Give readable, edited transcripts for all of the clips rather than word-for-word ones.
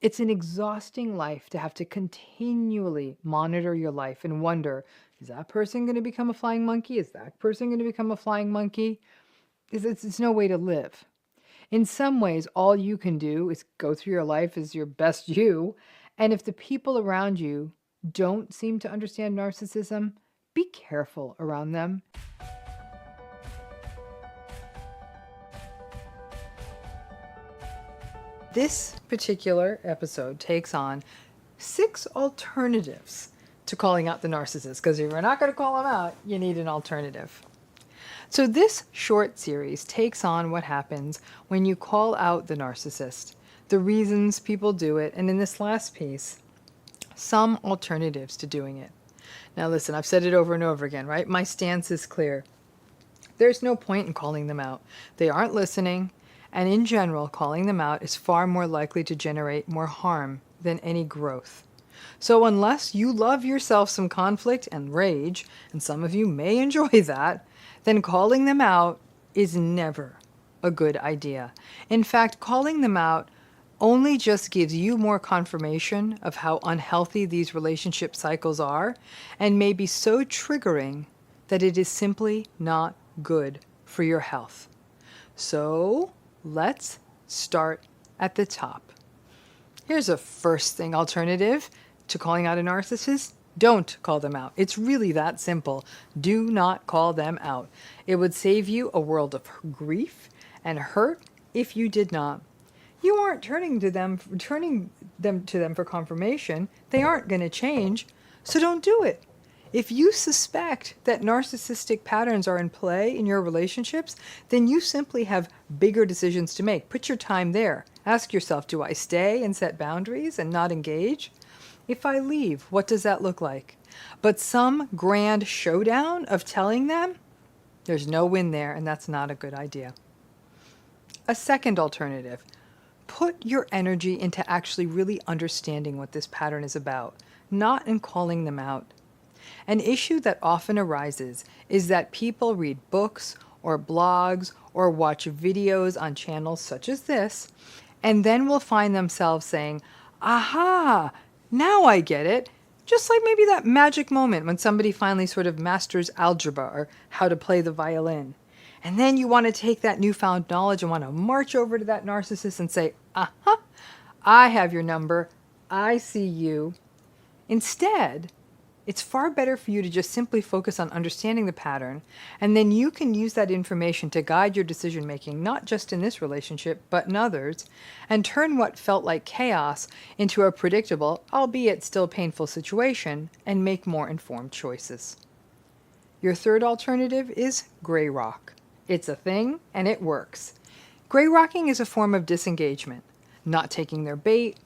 It's an exhausting life to have to continually monitor your life and wonder, is that person going to become a flying monkey? Is that person going to become a flying monkey? It's no way to live. In some ways, all you can do is go through your life as your best you. And if the people around you don't seem to understand narcissism, be careful around them. This particular episode takes on 6 alternatives to calling out the narcissist, because if you're not going to call them out, you need an alternative. So this short series takes on what happens when you call out the narcissist, the reasons people do it, and in this last piece, some alternatives to doing it. Now listen, I've said it over and over again, right? My stance is clear. There's no point in calling them out. They aren't listening, and in general, calling them out is far more likely to generate more harm than any growth. So unless you love yourself some conflict and rage, and some of you may enjoy that, then calling them out is never a good idea. In fact, calling them out only just gives you more confirmation of how unhealthy these relationship cycles are, and may be so triggering that it is simply not good for your health. So let's start at the top. Here's a first thing alternative to calling out a narcissist. Don't call them out. It's really that simple. Do not call them out. It would save you a world of grief and hurt if you did not. You aren't turning to them for confirmation. They aren't going to change, so don't do it. If you suspect that narcissistic patterns are in play in your relationships, then you simply have bigger decisions to make. Put your time there. Ask yourself, do I stay and set boundaries and not engage? If I leave, what does that look like? But some grand showdown of telling them, there's no win there, and that's not a good idea. A second alternative, put your energy into actually really understanding what this pattern is about, not in calling them out. An issue that often arises is that people read books or blogs or watch videos on channels such as this, and then will find themselves saying, aha, now I get it. Just like maybe that magic moment when somebody finally sort of masters algebra or how to play the violin. And then you want to take that newfound knowledge and want to march over to that narcissist and say, aha, I have your number. I see you. Instead, it's far better for you to just simply focus on understanding the pattern, and then you can use that information to guide your decision making, not just in this relationship, but in others, and turn what felt like chaos into a predictable, albeit still painful situation, and make more informed choices. Your third alternative is gray rock. It's a thing, and it works. Gray rocking is a form of disengagement, not taking their bait,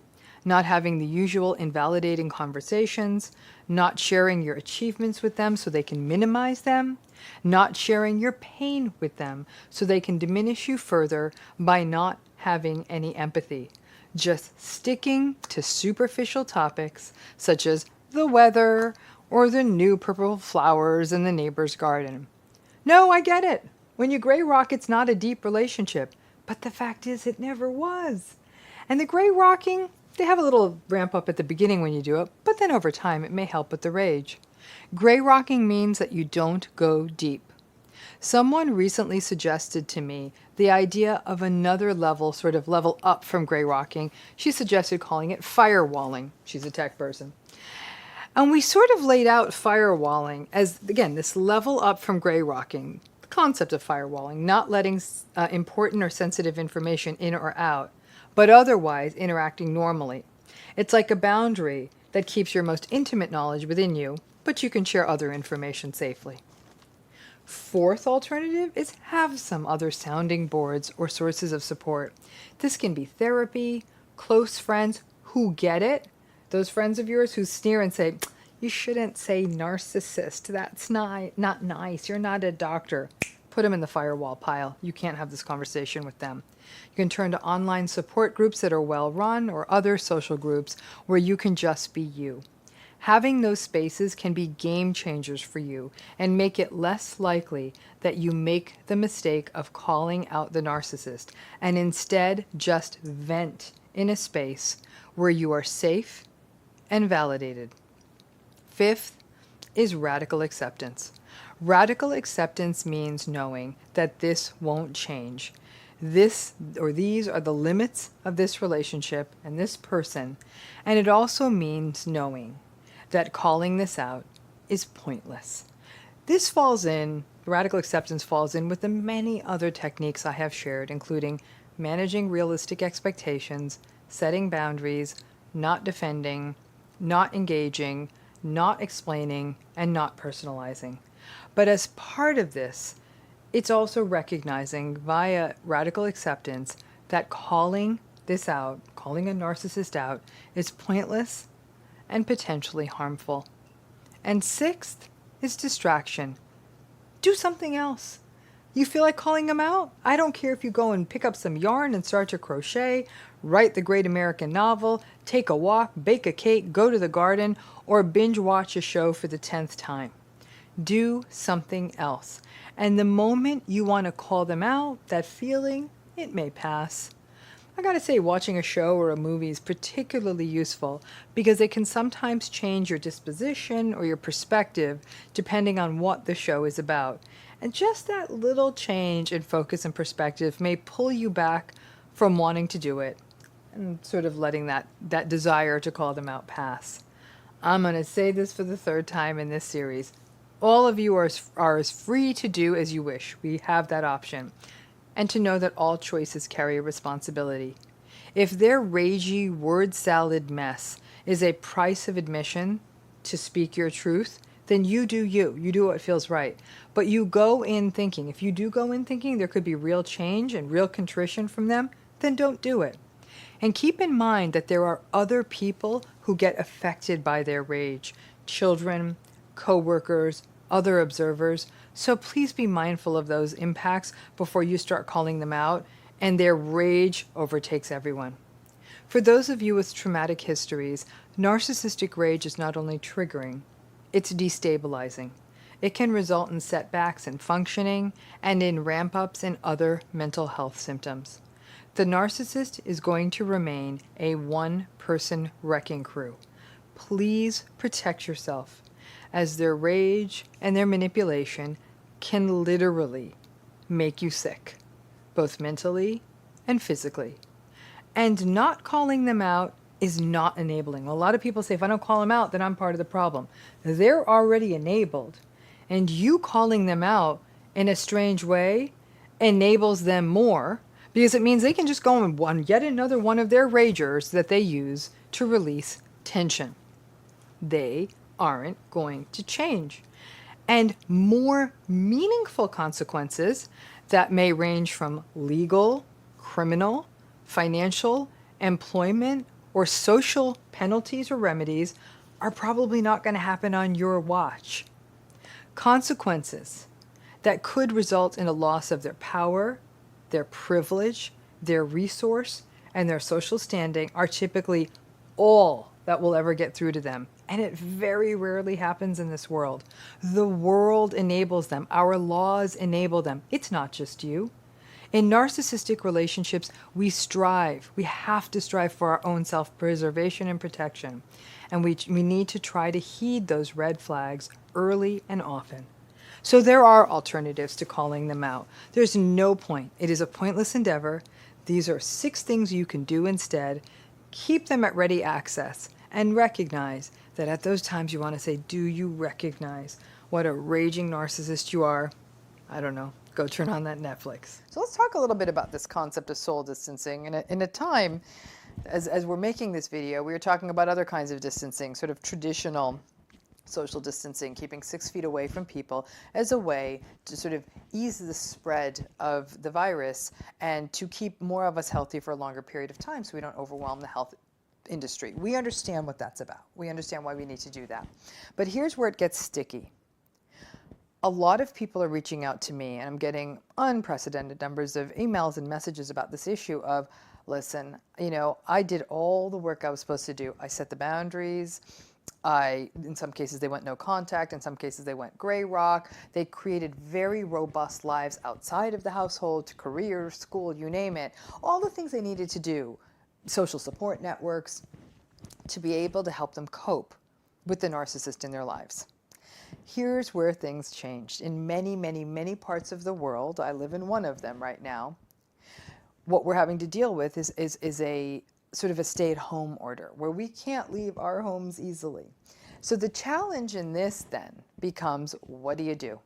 not having the usual invalidating conversations, not sharing your achievements with them so they can minimize them, not sharing your pain with them so they can diminish you further by not having any empathy, just sticking to superficial topics such as the weather or the new purple flowers in the neighbor's garden. No, I get it. When you gray rock, it's not a deep relationship, but the fact is it never was. And the gray rocking, they have a little ramp up at the beginning when you do it, but then over time it may help with the rage. Gray rocking means that you don't go deep. Someone recently suggested to me the idea of another level, sort of level up from gray rocking. She suggested calling it firewalling. She's a tech person. And we sort of laid out firewalling as, again, this level up from gray rocking, the concept of firewalling, not letting important or sensitive information in or out, but otherwise interacting normally. It's like a boundary that keeps your most intimate knowledge within you, but you can share other information safely. Fourth alternative is have some other sounding boards or sources of support. This can be therapy, close friends who get it, those friends of yours who sneer and say, you shouldn't say narcissist, that's not nice, you're not a doctor. Put them in the firewall pile. You can't have this conversation with them. You can turn to online support groups that are well run or other social groups where you can just be you. Having those spaces can be game changers for you and make it less likely that you make the mistake of calling out the narcissist and instead just vent in a space where you are safe and validated. Fifth is radical acceptance. Radical acceptance means knowing that this won't change. This or these are the limits of this relationship and this person, and it also means knowing that calling this out is pointless. Radical acceptance falls in with the many other techniques I have shared, including managing realistic expectations, setting boundaries, not defending, not engaging, not explaining, and not personalizing. But as part of this, it's also recognizing via radical acceptance that calling this out, calling a narcissist out, is pointless and potentially harmful. And sixth is distraction. Do something else. You feel like calling them out? I don't care if you go and pick up some yarn and start to crochet, write the great American novel, take a walk, bake a cake, go to the garden, or binge watch a show for the 10th time. Do something else. And the moment you want to call them out, that feeling, it may pass. I gotta say, watching a show or a movie is particularly useful because it can sometimes change your disposition or your perspective depending on what the show is about. And just that little change in focus and perspective may pull you back from wanting to do it and sort of letting that desire to call them out pass. I'm going to say this for the third time in this series. All of you are as free to do as you wish. We have that option. And to know that all choices carry a responsibility. If their ragey word salad mess is a price of admission to speak your truth, then you do you. You do what feels right. But you go in thinking, if you do go in thinking there could be real change and real contrition from them, then don't do it. And keep in mind that there are other people who get affected by their rage. Children, co-workers, other observers. So please be mindful of those impacts before you start calling them out and their rage overtakes everyone. For those of you with traumatic histories, narcissistic rage is not only triggering, it's destabilizing. It can result in setbacks in functioning and in ramp-ups in other mental health symptoms. The narcissist is going to remain a one-person wrecking crew. Please protect yourself, as their rage and their manipulation can literally make you sick, both mentally and physically. And not calling them out is not enabling. A lot of people say, if I don't call them out, then I'm part of the problem. They're already enabled. And you calling them out in a strange way enables them more, because it means they can just go on yet another one of their ragers that they use to release tension. They aren't going to change. And more meaningful consequences that may range from legal, criminal, financial, employment, or social penalties or remedies are probably not going to happen on your watch. Consequences that could result in a loss of their power, their privilege, their resource, and their social standing are typically all that will ever get through to them. And it very rarely happens in this world. The world enables them. Our laws enable them. It's not just you. In narcissistic relationships, we strive. We have to strive for our own self-preservation and protection. And we need to try to heed those red flags early and often. So there are alternatives to calling them out. There's no point. It is a pointless endeavor. These are 6 things you can do instead. Keep them at ready access and recognize that at those times you want to say, do you recognize what a raging narcissist you are? I don't know. Go turn on that Netflix. So let's talk a little bit about this concept of soul distancing. In a time, as we're making this video, we were talking about other kinds of distancing, sort of traditional social distancing, keeping 6 feet away from people as a way to sort of ease the spread of the virus and to keep more of us healthy for a longer period of time so we don't overwhelm the health industry. We understand what that's about. We understand why we need to do that. But here's where it gets sticky. A lot of people are reaching out to me, and I'm getting unprecedented numbers of emails and messages about this issue of, listen, I did all the work I was supposed to do. I set the boundaries. In some cases, they went no contact. In some cases, they went gray rock. They created very robust lives outside of the household, to career, school, you name it. All the things they needed to do social support networks to be able to help them cope with the narcissist in their lives. Here's where things changed. In many, many, many parts of the world, I live in one of them right now, what we're having to deal with is a sort of a stay-at-home order where we can't leave our homes easily. So the challenge in this then becomes, what do?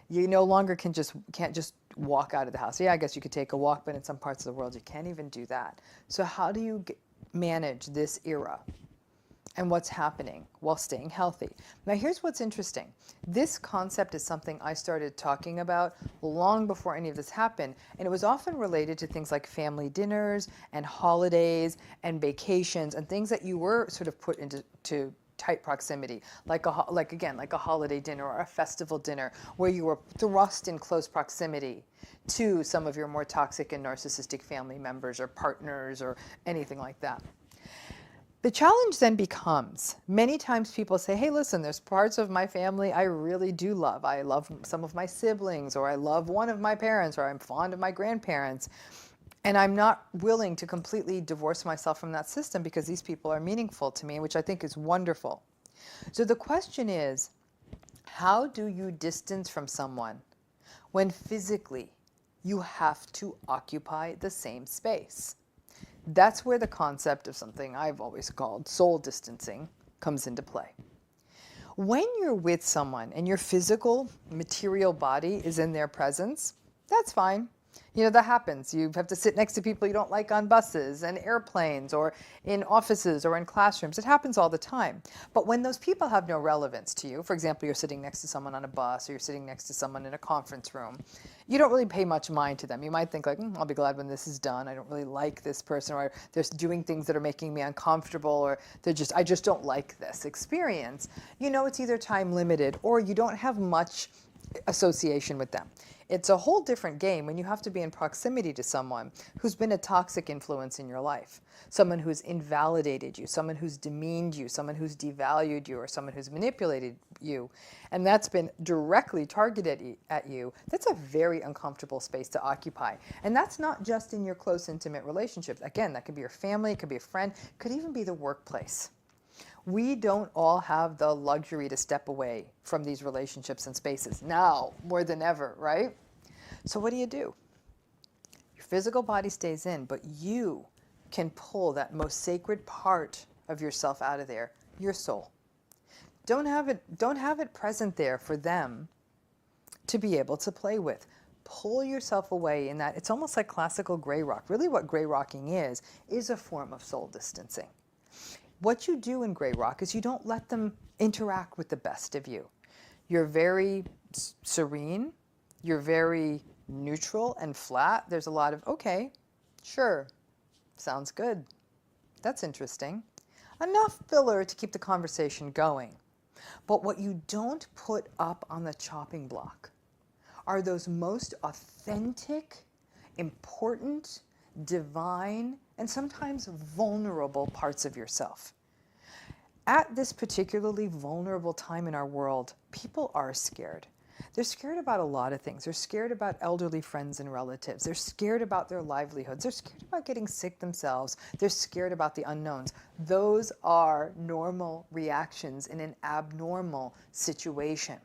You no longer can't just walk out of the house. Yeah, I guess you could take a walk, but in some parts of the world you can't even do that. So how do you manage this era and what's happening while staying healthy? Now here's what's interesting. This concept is something I started talking about long before any of this happened, and it was often related to things like family dinners and holidays and vacations and things that you were sort of put into tight proximity, like a holiday dinner or a festival dinner where you were thrust in close proximity to some of your more toxic and narcissistic family members or partners or anything like that. The challenge then becomes, many times people say, hey, listen, there's parts of my family I really do love. I love some of my siblings, or I love one of my parents, or I'm fond of my grandparents. And I'm not willing to completely divorce myself from that system because these people are meaningful to me, which I think is wonderful. So the question is, how do you distance from someone when physically you have to occupy the same space? That's where the concept of something I've always called soul distancing comes into play. When you're with someone and your physical, material body is in their presence, that's fine. You know, that happens. You have to sit next to people you don't like on buses and airplanes or in offices or in classrooms. It happens all the time. But when those people have no relevance to you, for example, you're sitting next to someone on a bus or you're sitting next to someone in a conference room, you don't really pay much mind to them. You might think like, I'll be glad when this is done. I don't really like this person, or they're doing things that are making me uncomfortable, or I just don't like this experience. You know, it's either time limited or you don't have much association with them. It's a whole different game when you have to be in proximity to someone who's been a toxic influence in your life, someone who's invalidated you, someone who's demeaned you, someone who's devalued you, or someone who's manipulated you, and that's been directly targeted at you. That's a very uncomfortable space to occupy. And that's not just in your close, intimate relationships. Again, that could be your family, it could be a friend, it could even be the workplace. We don't all have the luxury to step away from these relationships and spaces now more than ever, right? So what do? Your physical body stays in, but you can pull that most sacred part of yourself out of there, your soul. Don't have it present there for them to be able to play with. Pull yourself away in that. It's almost like classical gray rock. Really what gray rocking is a form of soul distancing. What you do in gray rock is you don't let them interact with the best of you. You're very serene. You're very neutral and flat. There's a lot of, okay, sure, sounds good. That's interesting. Enough filler to keep the conversation going. But what you don't put up on the chopping block are those most authentic, important, divine, and sometimes vulnerable parts of yourself. At this particularly vulnerable time in our world, people are scared. They're scared about a lot of things. They're scared about elderly friends and relatives. They're scared about their livelihoods. They're scared about getting sick themselves. They're scared about the unknowns. Those are normal reactions in an abnormal situation.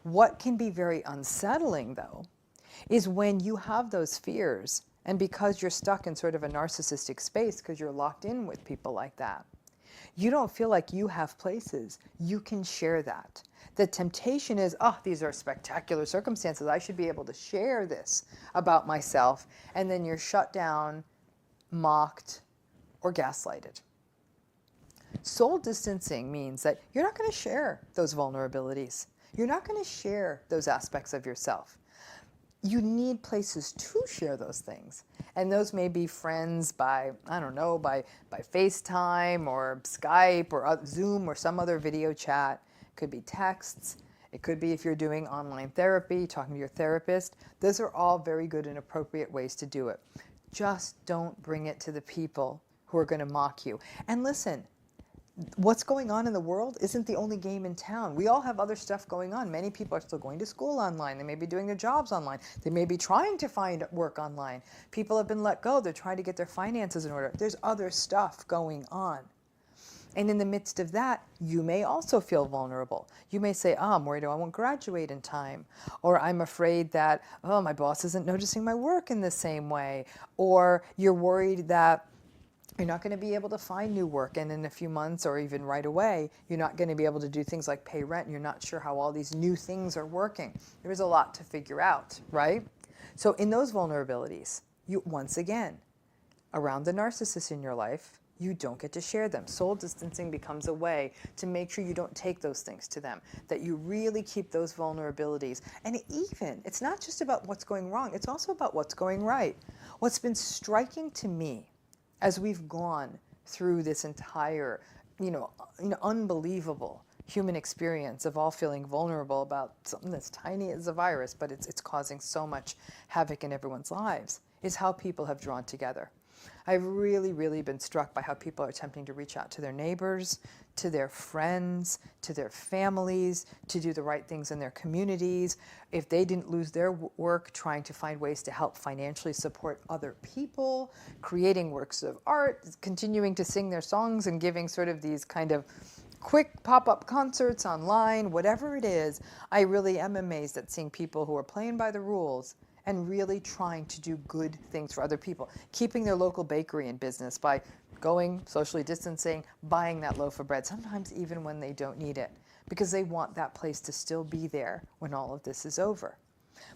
What can be very unsettling, though, is when you have those fears, and because you're stuck in sort of a narcissistic space because you're locked in with people like that, you don't feel like you have places you can share that. The temptation is, oh, these are spectacular circumstances. I should be able to share this about myself. And then you're shut down, mocked, or gaslighted. Soul distancing means that you're not going to share those vulnerabilities. You're not going to share those aspects of yourself. You need places to share those things. And those may be friends by, I don't know, by FaceTime or Skype or Zoom or some other video chat. It could be texts. It could be if you're doing online therapy, talking to your therapist. Those are all very good and appropriate ways to do it. Just don't bring it to the people who are going to mock you. And listen, what's going on in the world isn't the only game in town. We all have other stuff going on. Many people are still going to school online. They may be doing their jobs online. They may be trying to find work online. People have been let go. They're trying to get their finances in order. There's other stuff going on. And in the midst of that, you may also feel vulnerable. You may say, oh, I'm worried I won't graduate in time. Or I'm afraid that, oh, my boss isn't noticing my work in the same way. Or you're worried that you're not going to be able to find new work, and in a few months or even right away, you're not going to be able to do things like pay rent, and you're not sure how all these new things are working. There is a lot to figure out, right? So in those vulnerabilities, you once again, around the narcissist in your life, you don't get to share them. Soul distancing becomes a way to make sure you don't take those things to them, that you really keep those vulnerabilities. And it's not just about what's going wrong, it's also about what's going right. What's been striking to me as we've gone through this entire, unbelievable human experience of all feeling vulnerable about something that's tiny as a virus, but it's causing so much havoc in everyone's lives, is how people have drawn together. I've really, really been struck by how people are attempting to reach out to their neighbors, to their friends, to their families, to do the right things in their communities. If they didn't lose their work, trying to find ways to help financially support other people, creating works of art, continuing to sing their songs and giving sort of these kind of quick pop-up concerts online, whatever it is. I really am amazed at seeing people who are playing by the rules and really trying to do good things for other people, keeping their local bakery in business by going, socially distancing, buying that loaf of bread, sometimes even when they don't need it, because they want that place to still be there when all of this is over.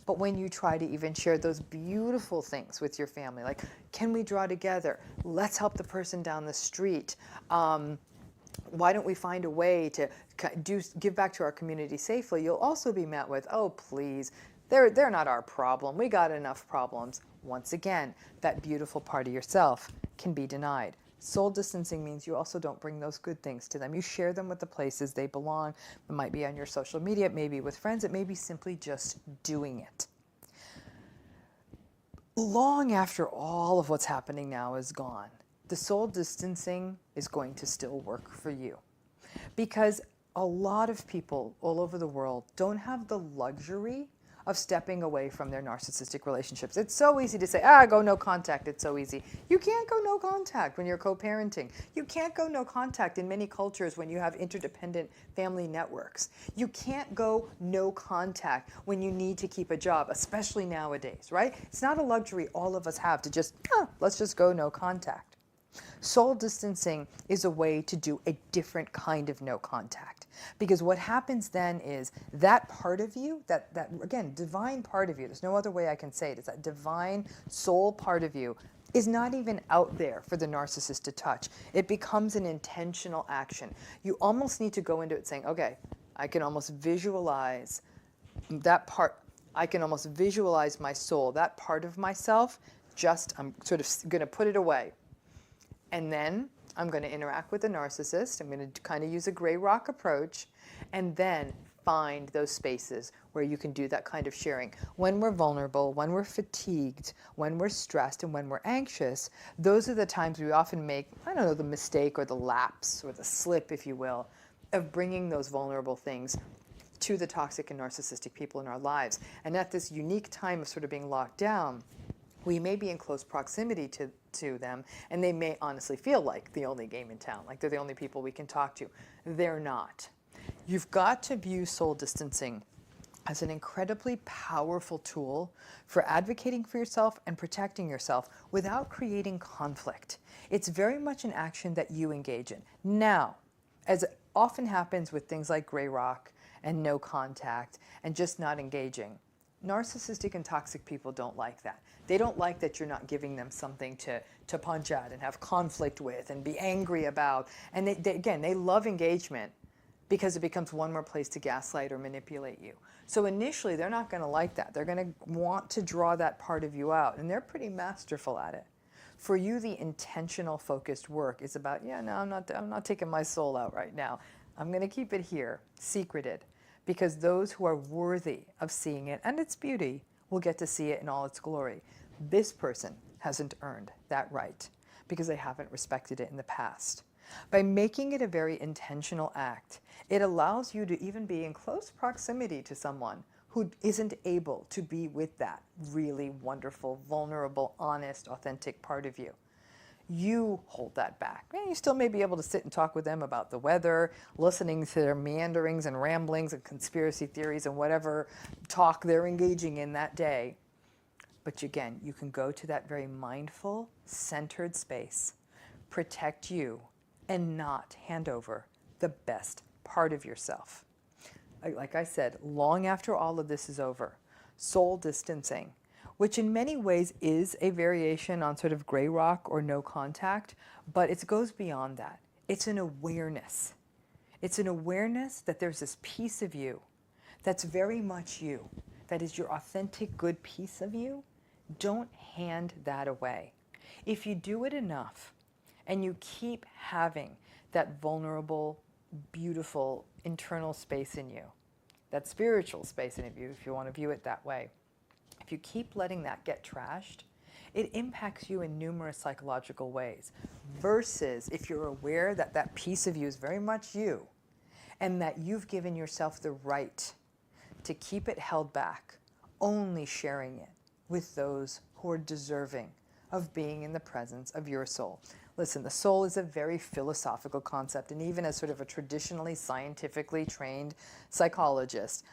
But when you try to even share those beautiful things with your family, like, can we draw together? Let's help the person down the street. Why don't we find a way to give back to our community safely? You'll also be met with, oh, please, they're not our problem. We got enough problems. Once again, that beautiful part of yourself can be denied. Soul distancing means you also don't bring those good things to them. You share them with the places they belong. It might be on your social media, it may be with friends, it may be simply just doing it. Long after all of what's happening now is gone, the soul distancing is going to still work for you, because a lot of people all over the world don't have the luxury of stepping away from their narcissistic relationships. It's so easy to say, go no contact. It's so easy. You can't go no contact when you're co-parenting. You can't go no contact in many cultures when you have interdependent family networks. You can't go no contact when you need to keep a job, especially nowadays, right? It's not a luxury all of us have to just, let's just go no contact. Soul distancing is a way to do a different kind of no contact. Because what happens then is that part of you, that again, divine part of you, there's no other way I can say it, it's that divine soul part of you, is not even out there for the narcissist to touch. It becomes an intentional action. You almost need to go into it saying, okay, I can almost visualize that part. I can almost visualize my soul, that part of myself, I'm sort of going to put it away. And then I'm going to interact with the narcissist. I'm going to kind of use a gray rock approach, and then find those spaces where you can do that kind of sharing. When we're vulnerable, when we're fatigued, when we're stressed, and when we're anxious, those are the times we often make, the mistake or the lapse or the slip, if you will, of bringing those vulnerable things to the toxic and narcissistic people in our lives. And at this unique time of sort of being locked down, we may be in close proximity to them, and they may honestly feel like the only game in town, like they're the only people we can talk to. They're not. You've got to view soul distancing as an incredibly powerful tool for advocating for yourself and protecting yourself without creating conflict. It's very much an action that you engage in. Now, as often happens with things like gray rock and no contact and just not engaging, narcissistic and toxic people don't like that. They don't like that you're not giving them something to punch at and have conflict with and be angry about. And they love engagement because it becomes one more place to gaslight or manipulate you. So initially, they're not going to like that. They're going to want to draw that part of you out, and they're pretty masterful at it. For you, the intentional, focused work is about, I'm not taking my soul out right now. I'm going to keep it here, secreted, because those who are worthy of seeing it and its beauty will get to see it in all its glory. This person hasn't earned that right because they haven't respected it in the past. By making it a very intentional act, it allows you to even be in close proximity to someone who isn't able to be with that really wonderful, vulnerable, honest, authentic part of you. You hold that back. And you still may be able to sit and talk with them about the weather, listening to their meanderings and ramblings and conspiracy theories and whatever talk they're engaging in that day. But again, you can go to that very mindful, centered space, protect you, and not hand over the best part of yourself. Like I said, long after all of this is over, soul distancing, which in many ways is a variation on sort of gray rock or no contact, but it goes beyond that. It's an awareness. It's an awareness that there's this piece of you that's very much you, that is your authentic good piece of you. Don't hand that away. If you do it enough and you keep having that vulnerable, beautiful internal space in you, that spiritual space in you, if you want to view it that way, if you keep letting that get trashed, it impacts you in numerous psychological ways. Versus if you're aware that that piece of you is very much you and that you've given yourself the right to keep it held back, only sharing it with those who are deserving of being in the presence of your soul. Listen, the soul is a very philosophical concept, and even as sort of a traditionally scientifically trained psychologist,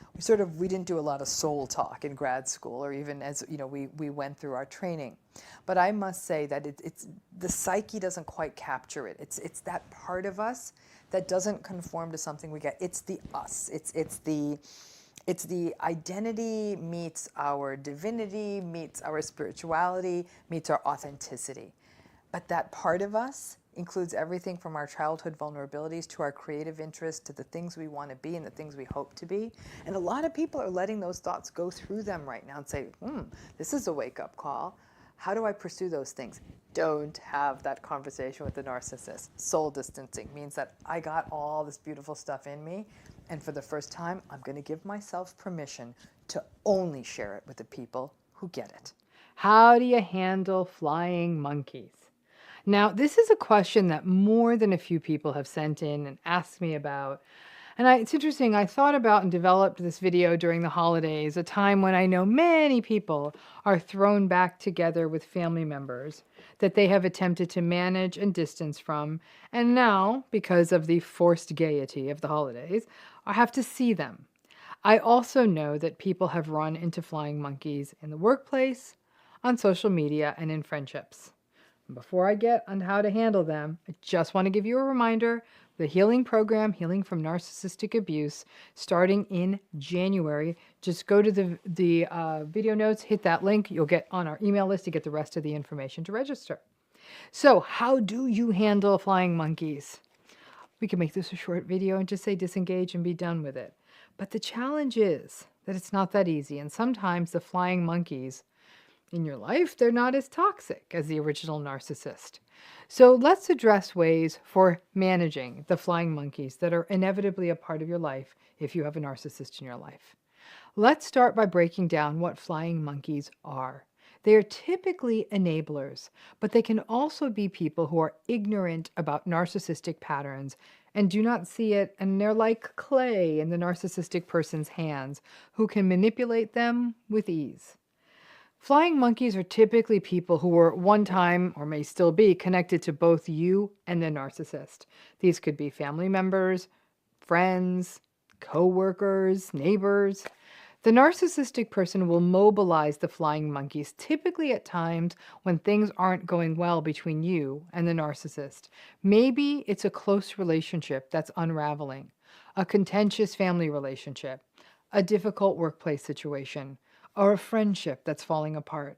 we didn't do a lot of soul talk in grad school, or even as we went through our training. But I must say that it's the psyche doesn't quite capture it. It's that part of us that doesn't conform to something we get. It's the us. It's the identity meets our divinity, meets our spirituality, meets our authenticity. But that part of us includes everything from our childhood vulnerabilities to our creative interests to the things we want to be and the things we hope to be. And a lot of people are letting those thoughts go through them right now and say, this is a wake-up call. How do I pursue those things? Don't have that conversation with the narcissist. Soul distancing means that I got all this beautiful stuff in me, and for the first time, I'm going to give myself permission to only share it with the people who get it. How do you handle flying monkeys? Now, this is a question that more than a few people have sent in and asked me about. And it's interesting, I thought about and developed this video during the holidays, a time when I know many people are thrown back together with family members that they have attempted to manage and distance from, and now, because of the forced gaiety of the holidays, I have to see them. I also know that people have run into flying monkeys in the workplace, on social media, and in friendships. Before I get on how to handle them, I just want to give you a reminder, the healing program, Healing from Narcissistic Abuse, starting in January. Just go to the video notes, hit that link. You'll get on our email list to get the rest of the information to register. So how do you handle flying monkeys? We can make this a short video and just say disengage and be done with it. But the challenge is that it's not that easy. And sometimes the flying monkeys in your life, they're not as toxic as the original narcissist. So let's address ways for managing the flying monkeys that are inevitably a part of your life if you have a narcissist in your life. Let's start by breaking down what flying monkeys are. They are typically enablers, but they can also be people who are ignorant about narcissistic patterns and do not see it, and they're like clay in the narcissistic person's hands who can manipulate them with ease. Flying monkeys are typically people who were one time, or may still be, connected to both you and the narcissist. These could be family members, friends, co-workers, neighbors. The narcissistic person will mobilize the flying monkeys, typically at times when things aren't going well between you and the narcissist. Maybe it's a close relationship that's unraveling, a contentious family relationship, a difficult workplace situation, or a friendship that's falling apart.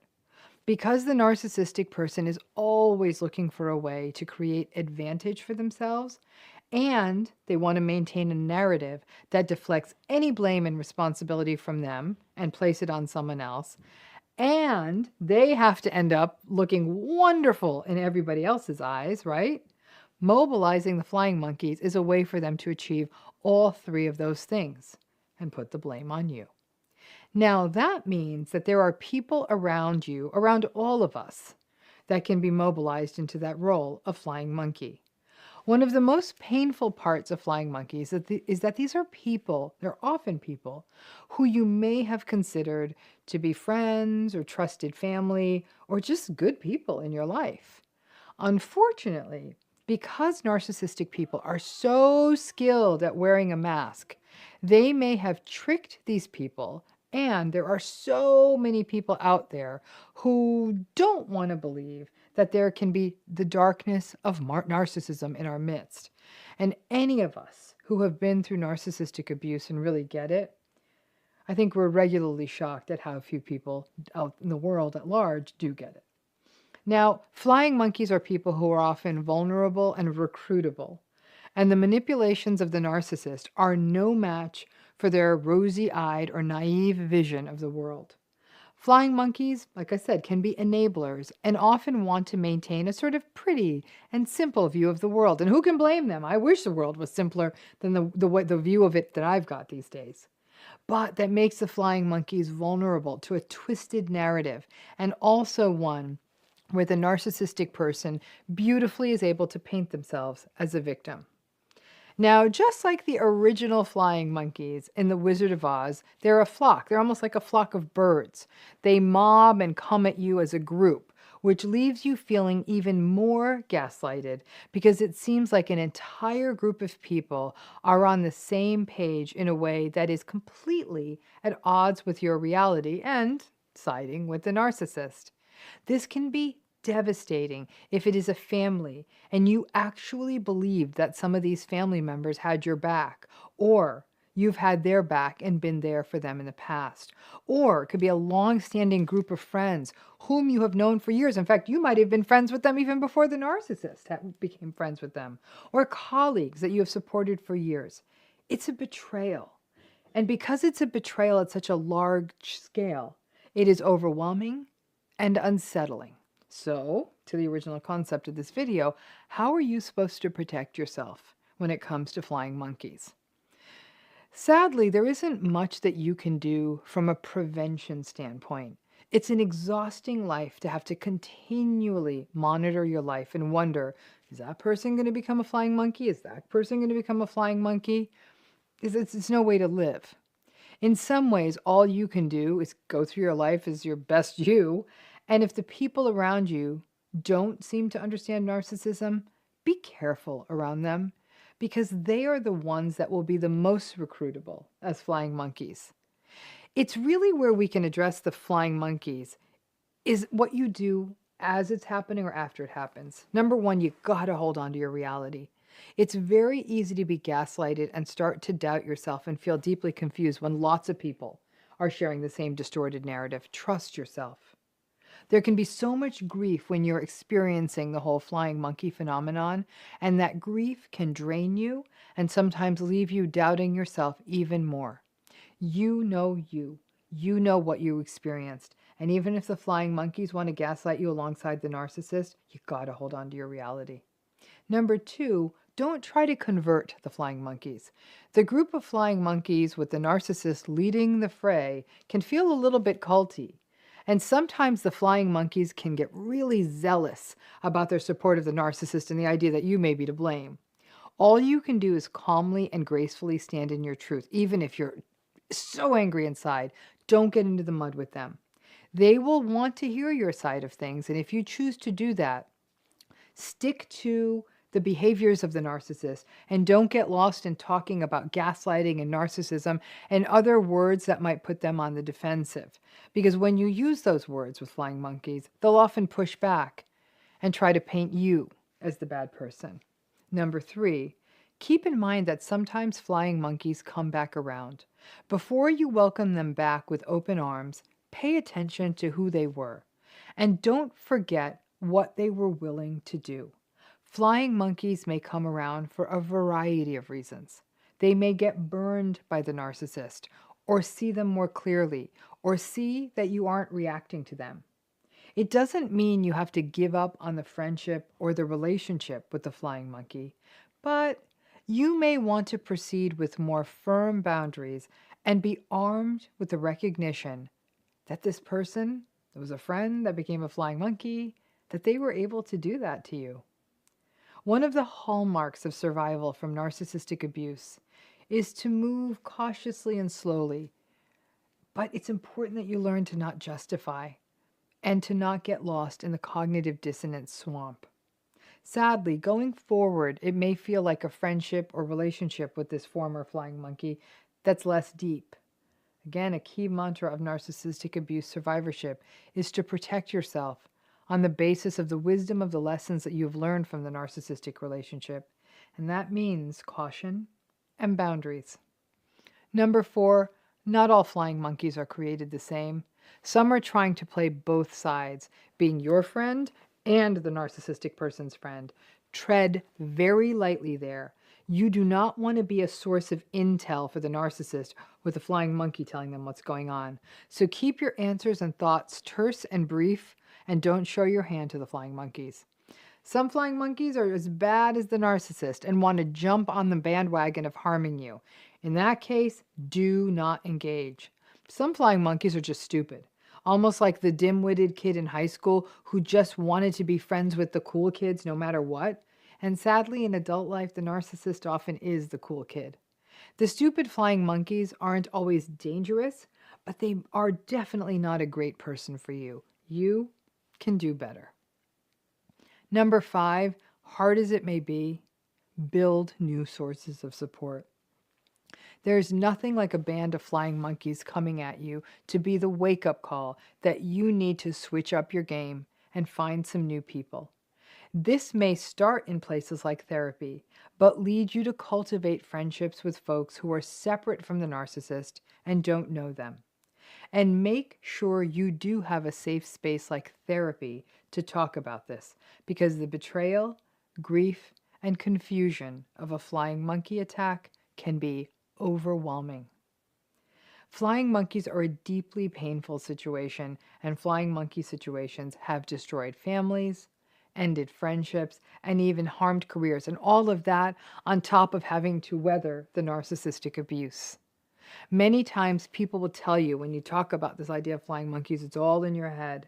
Because the narcissistic person is always looking for a way to create advantage for themselves, and they want to maintain a narrative that deflects any blame and responsibility from them and place it on someone else, and they have to end up looking wonderful in everybody else's eyes, right? Mobilizing the flying monkeys is a way for them to achieve all three of those things and put the blame on you. Now, that means that there are people around you, around all of us, that can be mobilized into that role of flying monkey. One of the most painful parts of flying monkeys is that these are people, they're often people, who you may have considered to be friends or trusted family or just good people in your life. Unfortunately, because narcissistic people are so skilled at wearing a mask, they may have tricked these people, and there are so many people out there who don't want to believe that there can be the darkness of narcissism in our midst. And any of us who have been through narcissistic abuse and really get it, I think we're regularly shocked at how few people out in the world at large do get it. Now, flying monkeys are people who are often vulnerable and recruitable, and the manipulations of the narcissist are no match for their rosy-eyed or naive vision of the world. Flying monkeys, like I said, can be enablers and often want to maintain a sort of pretty and simple view of the world. And who can blame them? I wish the world was simpler than the view of it that I've got these days. But that makes the flying monkeys vulnerable to a twisted narrative, and also one where the narcissistic person beautifully is able to paint themselves as a victim. Now, just like the original flying monkeys in The Wizard of Oz, they're a flock. They're almost like a flock of birds. They mob and come at you as a group, which leaves you feeling even more gaslighted because it seems like an entire group of people are on the same page in a way that is completely at odds with your reality and siding with the narcissist. This can be devastating if it is a family and you actually believe that some of these family members had your back, or you've had their back and been there for them in the past. Or it could be a long-standing group of friends whom you have known for years. In fact, you might have been friends with them even before the narcissist became friends with them. Or colleagues that you have supported for years. It's a betrayal. And because it's a betrayal at such a large scale, it is overwhelming and unsettling. So, to the original concept of this video, how are you supposed to protect yourself when it comes to flying monkeys? Sadly, there isn't much that you can do from a prevention standpoint. It's an exhausting life to have to continually monitor your life and wonder, is that person going to become a flying monkey? Is that person going to become a flying monkey? It's no way to live. In some ways, all you can do is go through your life as your best you. And if the people around you don't seem to understand narcissism, be careful around them because they are the ones that will be the most recruitable as flying monkeys. It's really where we can address the flying monkeys is what you do as it's happening or after it happens. Number one, you gotta hold on to your reality. It's very easy to be gaslighted and start to doubt yourself and feel deeply confused when lots of people are sharing the same distorted narrative. Trust yourself. There can be so much grief when you're experiencing the whole flying monkey phenomenon, and that grief can drain you and sometimes leave you doubting yourself even more. You know you. You know what you experienced. And even if the flying monkeys want to gaslight you alongside the narcissist, you gotta hold on to your reality. Number two, don't try to convert the flying monkeys. The group of flying monkeys with the narcissist leading the fray can feel a little bit culty. And sometimes the flying monkeys can get really zealous about their support of the narcissist and the idea that you may be to blame. All you can do is calmly and gracefully stand in your truth, even if you're so angry inside. Don't get into the mud with them. They will want to hear your side of things, and if you choose to do that, stick to the behaviors of the narcissist and don't get lost in talking about gaslighting and narcissism and other words that might put them on the defensive. Because when you use those words with flying monkeys, they'll often push back and try to paint you as the bad person. Number three, keep in mind that sometimes flying monkeys come back around. Before you welcome them back with open arms, pay attention to who they were. And don't forget what they were willing to do. Flying monkeys may come around for a variety of reasons. They may get burned by the narcissist, or see them more clearly, or see that you aren't reacting to them. It doesn't mean you have to give up on the friendship or the relationship with the flying monkey, but you may want to proceed with more firm boundaries and be armed with the recognition that this person, that was a friend that became a flying monkey, that they were able to do that to you. One of the hallmarks of survival from narcissistic abuse is to move cautiously and slowly, but it's important that you learn to not justify and to not get lost in the cognitive dissonance swamp. Sadly, going forward, it may feel like a friendship or relationship with this former flying monkey that's less deep. Again, a key mantra of narcissistic abuse survivorship is to protect yourself on the basis of the wisdom of the lessons that you've learned from the narcissistic relationship. And that means caution and boundaries. Number 4, not all flying monkeys are created the same. Some are trying to play both sides, being your friend and the narcissistic person's friend. Tread very lightly there. You do not want to be a source of intel for the narcissist with a flying monkey telling them what's going on. So keep your answers and thoughts terse and brief, and don't show your hand to the flying monkeys. Some flying monkeys are as bad as the narcissist and want to jump on the bandwagon of harming you. In that case, do not engage. Some flying monkeys are just stupid, almost like the dim-witted kid in high school who just wanted to be friends with the cool kids no matter what. And sadly, in adult life, the narcissist often is the cool kid. The stupid flying monkeys aren't always dangerous, but they are definitely not a great person for you. You can do better. Number 5, hard as it may be, build new sources of support. There's nothing like a band of flying monkeys coming at you to be the wake-up call that you need to switch up your game and find some new people. This may start in places like therapy, but lead you to cultivate friendships with folks who are separate from the narcissist and don't know them. And make sure you do have a safe space like therapy to talk about this, because the betrayal, grief, and confusion of a flying monkey attack can be overwhelming. Flying monkeys are a deeply painful situation, and flying monkey situations have destroyed families, ended friendships, and even harmed careers, and all of that on top of having to weather the narcissistic abuse. Many times people will tell you when you talk about this idea of flying monkeys, it's all in your head.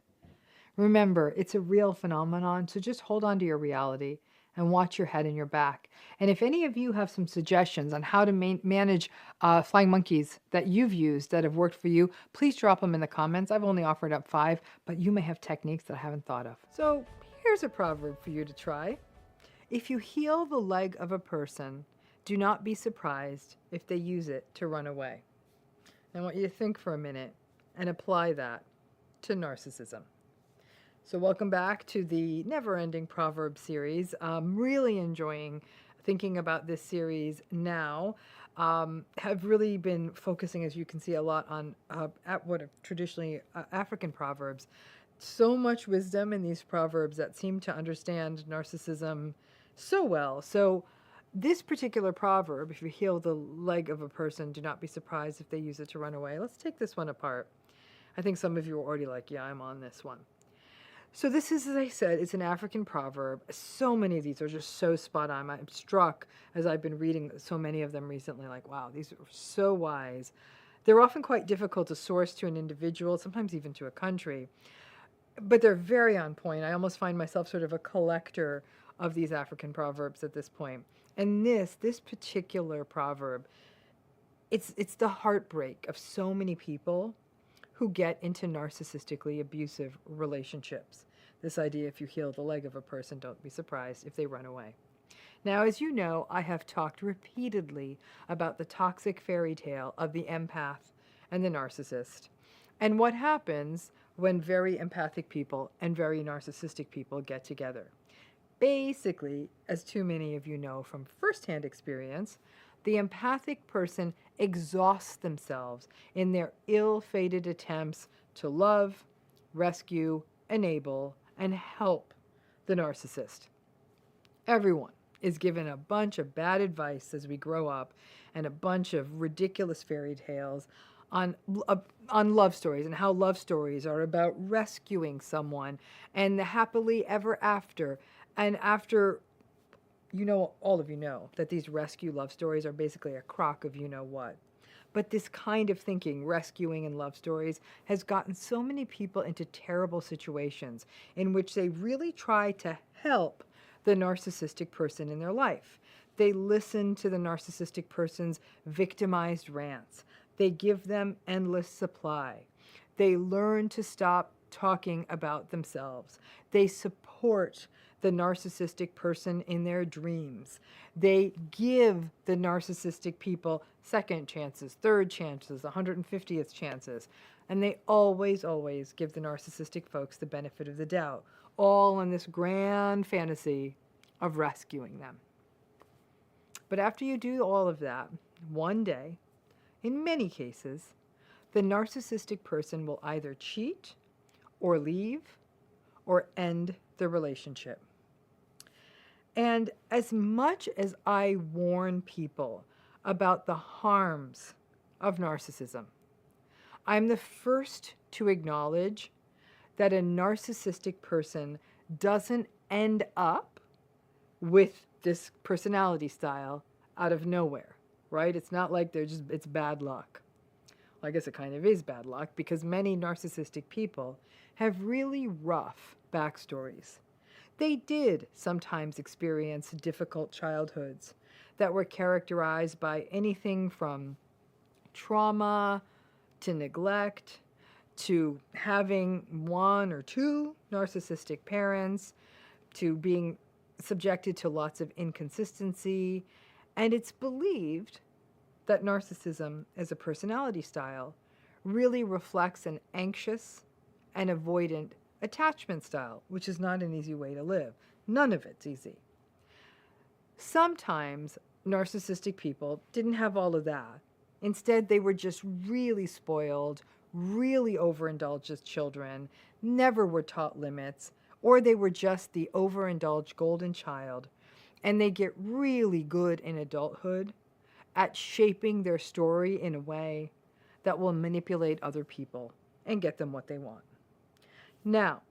Remember, it's a real phenomenon, so just hold on to your reality and watch your head and your back. And if any of you have some suggestions on how to manage flying monkeys that you've used that have worked for you, please drop them in the comments. I've only offered up 5, but you may have techniques that I haven't thought of. So here's a proverb for you to try. If you heal the leg of a person, do not be surprised if they use it to run away. I want you to think for a minute and apply that to narcissism. So welcome back to the never-ending proverb series. I'm really enjoying thinking about this series now. Have really been focusing, as you can see, a lot on what are traditionally African proverbs. So much wisdom in these proverbs that seem to understand narcissism so well. So this particular proverb, if you heal the leg of a person, do not be surprised if they use it to run away. Let's take this one apart. I think some of you are already like, yeah, I'm on this one. So this is, as I said, it's an African proverb. So many of these are just so spot on. I'm struck as I've been reading so many of them recently, like, wow, these are so wise. They're often quite difficult to source to an individual, sometimes even to a country, but they're very on point. I almost find myself sort of a collector of these African proverbs at this point. And this particular proverb, it's the heartbreak of so many people who get into narcissistically abusive relationships. This idea, if you heal the leg of a person, don't be surprised if they run away. Now, as you know, I have talked repeatedly about the toxic fairy tale of the empath and the narcissist, and what happens when very empathic people and very narcissistic people get together. Basically, as too many of you know from firsthand experience, the empathic person exhausts themselves in their ill-fated attempts to love, rescue, enable, and help the narcissist. Everyone is given a bunch of bad advice as we grow up and a bunch of ridiculous fairy tales on love stories and how love stories are about rescuing someone and the happily ever after. And after, you know, all of you know that these rescue love stories are basically a crock of you-know-what. But this kind of thinking, rescuing and love stories, has gotten so many people into terrible situations in which they really try to help the narcissistic person in their life. They listen to the narcissistic person's victimized rants. They give them endless supply. They learn to stop talking about themselves. They support the narcissistic person in their dreams. They give the narcissistic people second chances, third chances, 150th chances. And they always, always give the narcissistic folks the benefit of the doubt, all in this grand fantasy of rescuing them. But after you do all of that, one day, in many cases, the narcissistic person will either cheat or leave or end the relationship. And as much as I warn people about the harms of narcissism, I'm the first to acknowledge that a narcissistic person doesn't end up with this personality style out of nowhere, right? It's not like it's bad luck. Well, I guess it kind of is bad luck because many narcissistic people have really rough backstories. They did sometimes experience difficult childhoods that were characterized by anything from trauma to neglect to having one or two narcissistic parents to being subjected to lots of inconsistency. And it's believed that narcissism as a personality style really reflects an anxious and avoidant attachment style, which is not an easy way to live. None of it's easy. Sometimes narcissistic people didn't have all of that. Instead, they were just really spoiled, really overindulged as children, never were taught limits, or they were just the overindulged golden child, and they get really good in adulthood at shaping their story in a way that will manipulate other people and get them what they want. Now,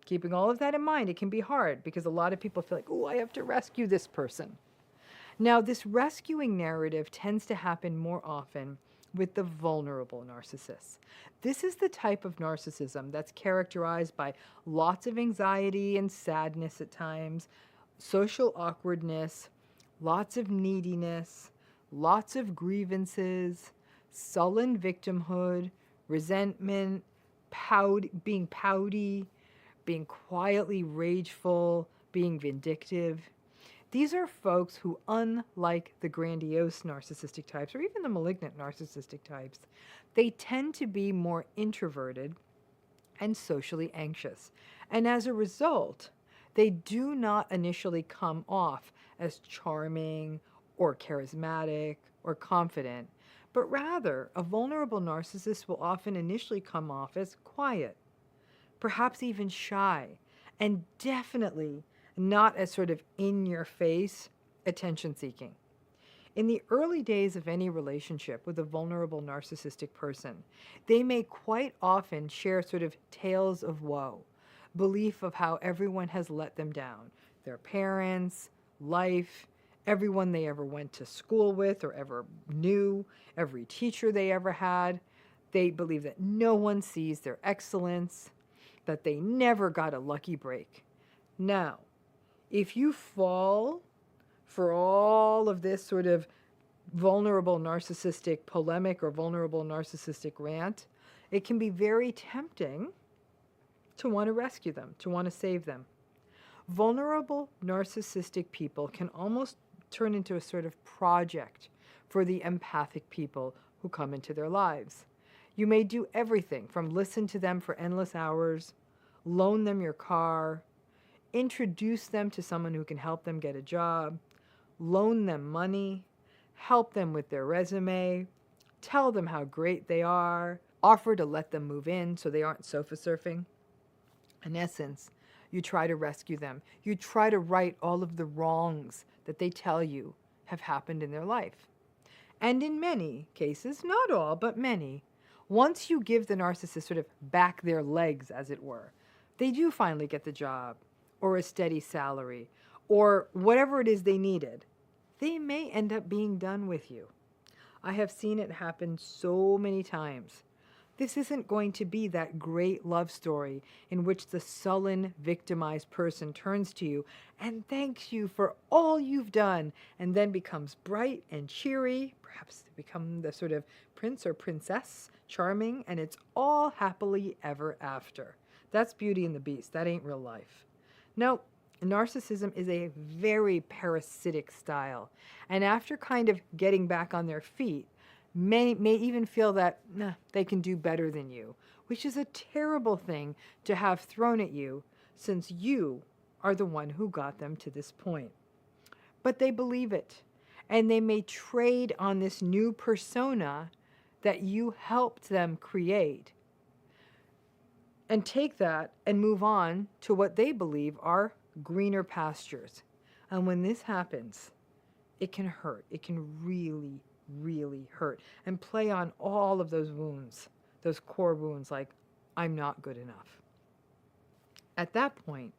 keeping all of that in mind, it can be hard because a lot of people feel like, oh, I have to rescue this person. Now, this rescuing narrative tends to happen more often with the vulnerable narcissists. This is the type of narcissism that's characterized by lots of anxiety and sadness at times, social awkwardness, lots of neediness, lots of grievances, sullen victimhood, resentment, being pouty, being quietly rageful, being vindictive. These are folks who, unlike the grandiose narcissistic types or even the malignant narcissistic types, they tend to be more introverted and socially anxious. And as a result, they do not initially come off as charming or charismatic or confident, but rather a vulnerable narcissist will often initially come off as quiet, perhaps even shy, and definitely not as sort of in-your-face attention-seeking. In the early days of any relationship with a vulnerable narcissistic person, they may quite often share sort of tales of woe, belief of how everyone has let them down, their parents, life, everyone they ever went to school with or ever knew, every teacher they ever had. They believe that no one sees their excellence, that they never got a lucky break. Now, if you fall for all of this sort of vulnerable narcissistic polemic or vulnerable narcissistic rant, it can be very tempting to want to rescue them, to want to save them. Vulnerable narcissistic people can almost turn into a sort of project for the empathic people who come into their lives. You may do everything from listen to them for endless hours, loan them your car, introduce them to someone who can help them get a job, loan them money, help them with their resume, tell them how great they are, offer to let them move in so they aren't sofa surfing. In essence, you try to rescue them. You try to right all of the wrongs that they tell you have happened in their life. And in many cases, not all, but many, once you give the narcissist sort of back their legs, as it were, they do finally get the job or a steady salary or whatever it is they needed. They may end up being done with you. I have seen it happen so many times. This isn't going to be that great love story in which the sullen, victimized person turns to you and thanks you for all you've done and then becomes bright and cheery, perhaps to become the sort of prince or princess, charming, and it's all happily ever after. That's Beauty and the Beast. That ain't real life. No, narcissism is a very parasitic style. And after kind of getting back on their feet, many may even feel that they can do better than you, which is a terrible thing to have thrown at you since you are the one who got them to this point. But they believe it, and they may trade on this new persona that you helped them create and take that and move on to what they believe are greener pastures. And when this happens, it can hurt. It can really, really hurt and play on all of those wounds, those core wounds like, I'm not good enough. At that point,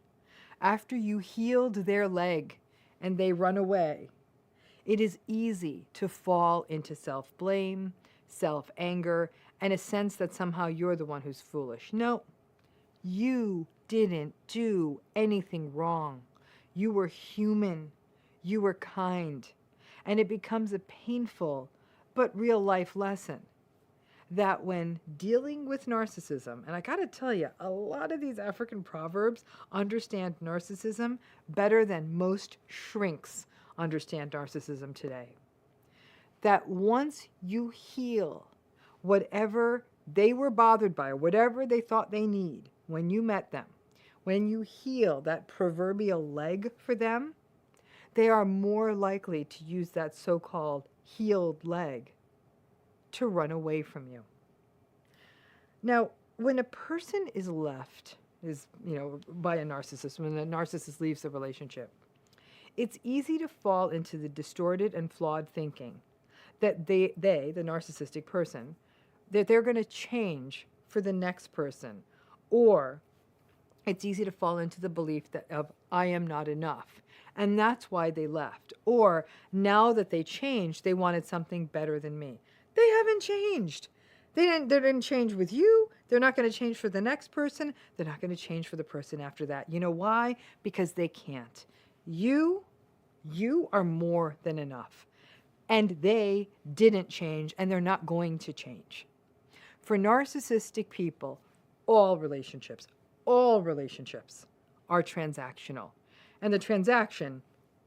after you healed their leg and they run away, it is easy to fall into self-blame, self-anger, and a sense that somehow you're the one who's foolish. No, you didn't do anything wrong. You were human. You were kind. And it becomes a painful but real life lesson that when dealing with narcissism, and I got to tell you, a lot of these African proverbs understand narcissism better than most shrinks understand narcissism today. That once you heal whatever they were bothered by, or whatever they thought they need when you met them, when you heal that proverbial leg for them, they are more likely to use that so-called healed leg to run away from you. Now, when a person is left, by a narcissist, when a narcissist leaves the relationship, it's easy to fall into the distorted and flawed thinking that the narcissistic person, that they're going to change for the next person, or it's easy to fall into the belief that of I am not enough. And that's why they left. Or now that they changed, they wanted something better than me. They haven't changed. They didn't change with you. They're not going to change for the next person. They're not going to change for the person after that. You know why? Because they can't. You are more than enough. And they didn't change, and they're not going to change. For narcissistic people, all relationships are transactional, and the transaction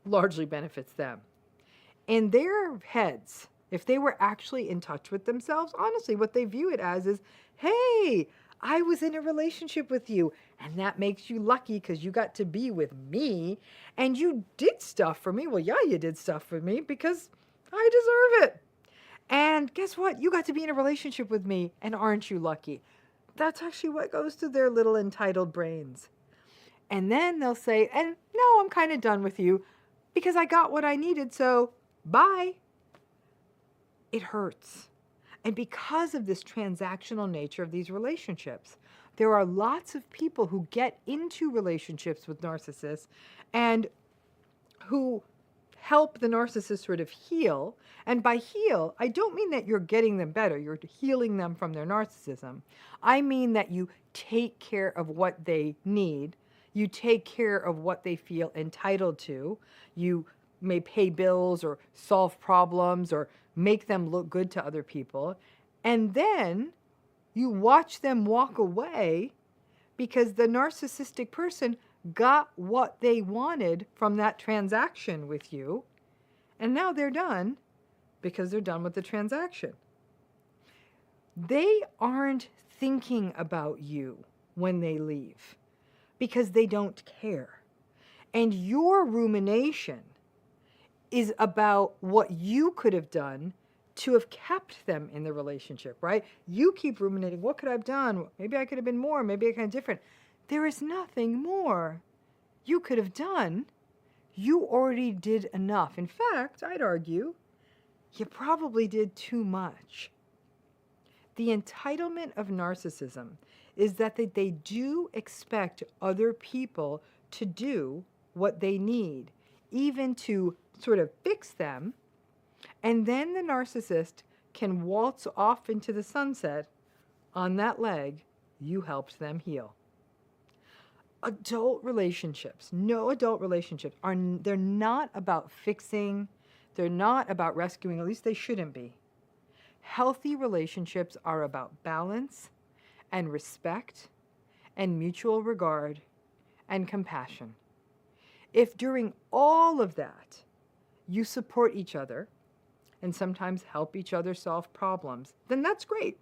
largely benefits them. In their heads, if they were actually in touch with themselves, honestly, what they view it as is, hey, I was in a relationship with you, and that makes you lucky because you got to be with me, and you did stuff for me. Well, yeah, you did stuff for me because I deserve it. And guess what? You got to be in a relationship with me, and aren't you lucky? That's actually what goes to their little entitled brains. And then they'll say, and no, I'm kind of done with you because I got what I needed, so bye. It hurts. And because of this transactional nature of these relationships, there are lots of people who get into relationships with narcissists and who help the narcissist sort of heal. And by heal, I don't mean that you're getting them better. You're healing them from their narcissism. I mean that you take care of what they need. You take care of what they feel entitled to. You may pay bills or solve problems or make them look good to other people. And then you watch them walk away because the narcissistic person got what they wanted from that transaction with you, and now they're done because they're done with the transaction. They aren't thinking about you when they leave because they don't care. And your rumination is about what you could have done to have kept them in the relationship, right? You keep ruminating, what could I have done? Maybe I could have been more, maybe I could have been different. There is nothing more you could have done. You already did enough. In fact, I'd argue, you probably did too much. The entitlement of narcissism is that they do expect other people to do what they need, even to sort of fix them, and then the narcissist can waltz off into the sunset on that leg you helped them heal. Adult relationships, no adult relationships they're not about fixing, they're not about rescuing, at least they shouldn't be. Healthy relationships are about balance and respect and mutual regard and compassion. If during all of that you support each other and sometimes help each other solve problems, then that's great.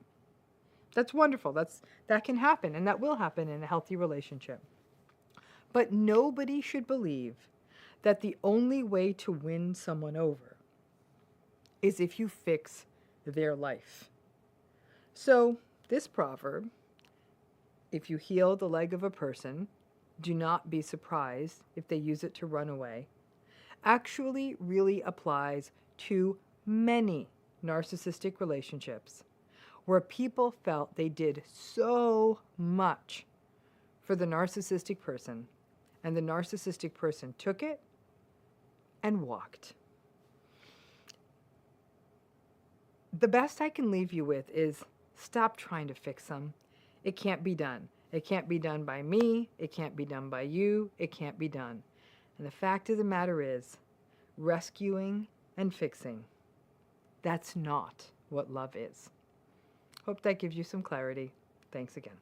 That's wonderful. That can happen, and that will happen in a healthy relationship. But nobody should believe that the only way to win someone over is if you fix their life. So, this proverb, if you heal the leg of a person, do not be surprised if they use it to run away, actually really applies to many narcissistic relationships where people felt they did so much for the narcissistic person, and the narcissistic person took it and walked. The best I can leave you with is stop trying to fix them. It can't be done. It can't be done by me. It can't be done by you. It can't be done. And the fact of the matter is, rescuing and fixing, that's not what love is. Hope that gives you some clarity. Thanks again.